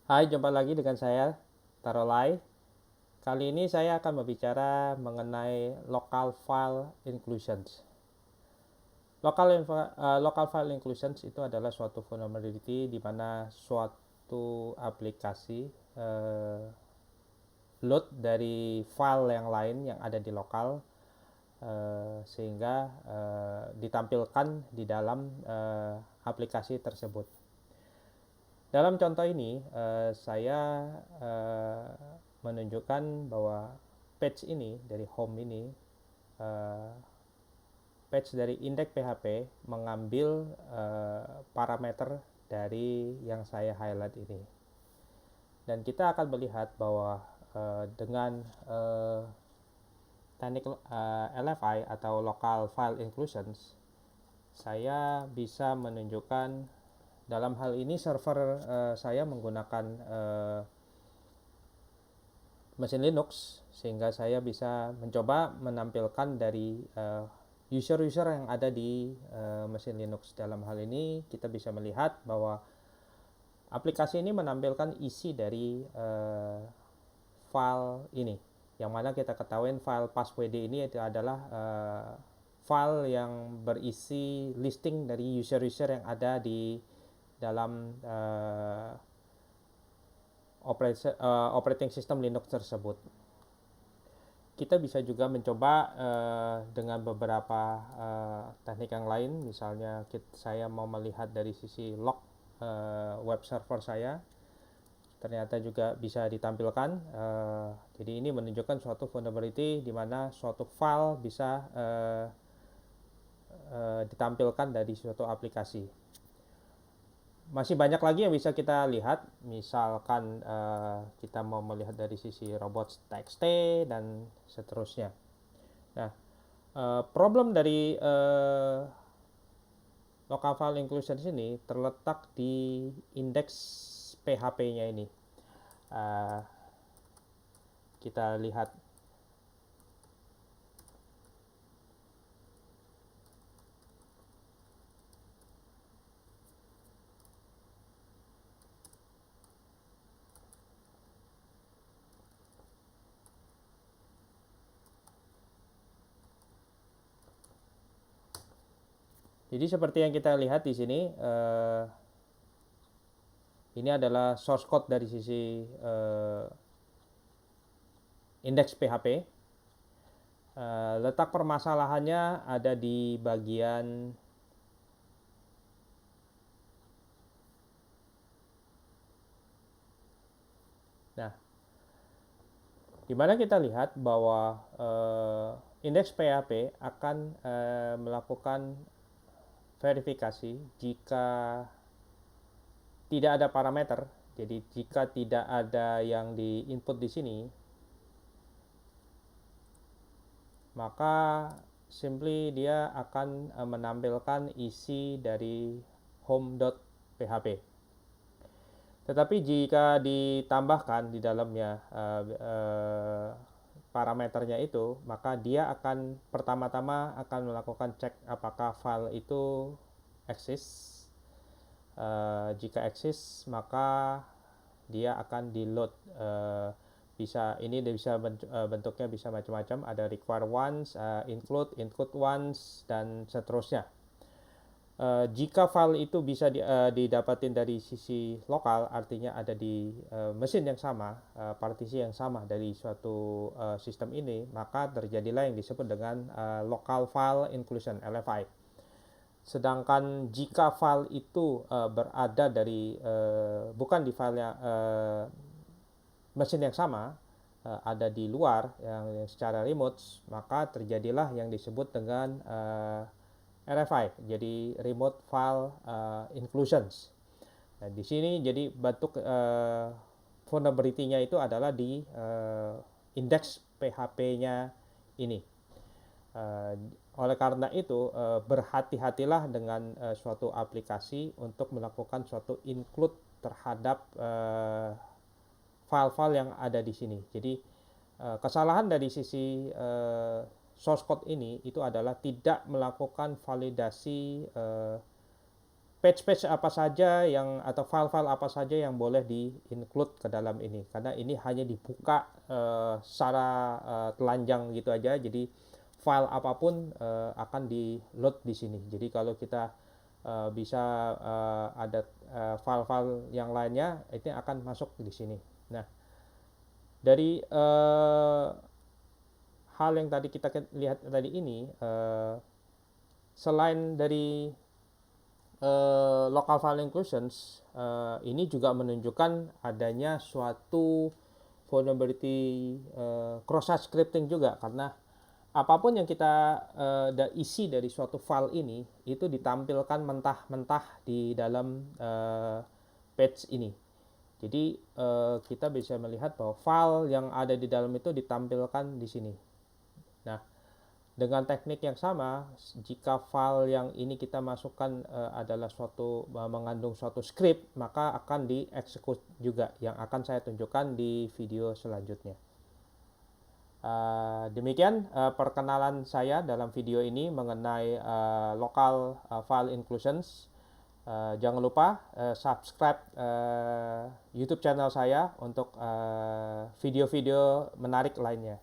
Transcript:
Hai, jumpa lagi dengan saya, Tarolai. Kali ini saya akan berbicara mengenai local file inclusions. Local file inclusions itu adalah suatu vulnerability di mana suatu aplikasi uh, load dari file yang lain yang ada di lokal sehingga ditampilkan di dalam aplikasi tersebut. Dalam contoh ini, saya menunjukkan bahwa page ini dari home ini, eh, page dari index PHP mengambil parameter dari yang saya highlight ini. Dan kita akan melihat bahwa dengan teknik LFI atau Local File Inclusions, saya bisa menunjukkan dalam hal ini server saya menggunakan mesin Linux sehingga saya bisa mencoba menampilkan dari user-user yang ada di mesin Linux. Dalam hal ini kita bisa melihat bahwa aplikasi ini menampilkan isi dari file ini, yang mana kita ketahui file passwd ini itu adalah file yang berisi listing dari user-user yang ada di dalam operating system Linux tersebut. Kita bisa juga mencoba dengan beberapa teknik yang lain. Misalnya saya mau melihat dari sisi log web server saya, ternyata juga bisa ditampilkan. Jadi ini menunjukkan suatu vulnerability di mana suatu file bisa ditampilkan dari suatu aplikasi. Masih banyak lagi yang bisa kita lihat, misalkan kita mau melihat dari sisi robots.txt dan seterusnya. Nah, problem dari local file inclusion ini terletak di indeks PHP-nya ini. Uh, kita lihat. Jadi seperti yang kita lihat di sini, ini adalah source code dari sisi indeks PHP. Letak permasalahannya ada di bagian di mana kita lihat bahwa indeks PHP akan melakukan verifikasi jika tidak ada parameter. Jadi jika tidak ada yang di input di sini, maka simply dia akan menampilkan isi dari home.php. Tetapi jika ditambahkan di dalamnya parameternya itu, maka dia akan pertama-tama akan melakukan cek apakah file itu eksis. Jika eksis, maka dia akan di load. Ini bisa bentuknya bisa macam-macam, ada require once, include once, dan seterusnya. Jika file itu bisa didapatin dari sisi lokal, artinya ada di mesin yang sama, partisi yang sama dari suatu sistem ini, maka terjadilah yang disebut dengan local file inclusion (LFI). Sedangkan jika file itu berada dari bukan di filenya mesin yang sama, ada di luar yang secara remote, maka terjadilah yang disebut dengan RFI, jadi remote file inclusions. Nah, di sini jadi bentuk vulnerability-nya itu adalah di indeks PHP-nya ini. Oleh karena itu, berhati-hatilah dengan suatu aplikasi untuk melakukan suatu include terhadap file-file yang ada di sini. Jadi kesalahan dari sisi source code ini itu adalah tidak melakukan validasi page-page apa saja yang atau file-file apa saja yang boleh di-include ke dalam ini, karena ini hanya dibuka secara telanjang gitu aja. Jadi file apapun akan di-load di sini. Jadi kalau kita bisa ada file-file yang lainnya, itu akan masuk di sini. Nah, dari hal yang tadi kita lihat tadi ini, selain dari local file inclusions, ini juga menunjukkan adanya suatu vulnerability cross-site scripting juga, karena apapun yang kita isi dari suatu file ini itu ditampilkan mentah-mentah di dalam page ini. Jadi kita bisa melihat bahwa file yang ada di dalam itu ditampilkan di sini. Nah, dengan teknik yang sama, jika file yang ini kita masukkan adalah mengandung suatu script, maka akan dieksekut juga, yang akan saya tunjukkan di video selanjutnya. Demikian perkenalan saya dalam video ini mengenai local file inclusions. Jangan lupa subscribe YouTube channel saya untuk video-video menarik lainnya.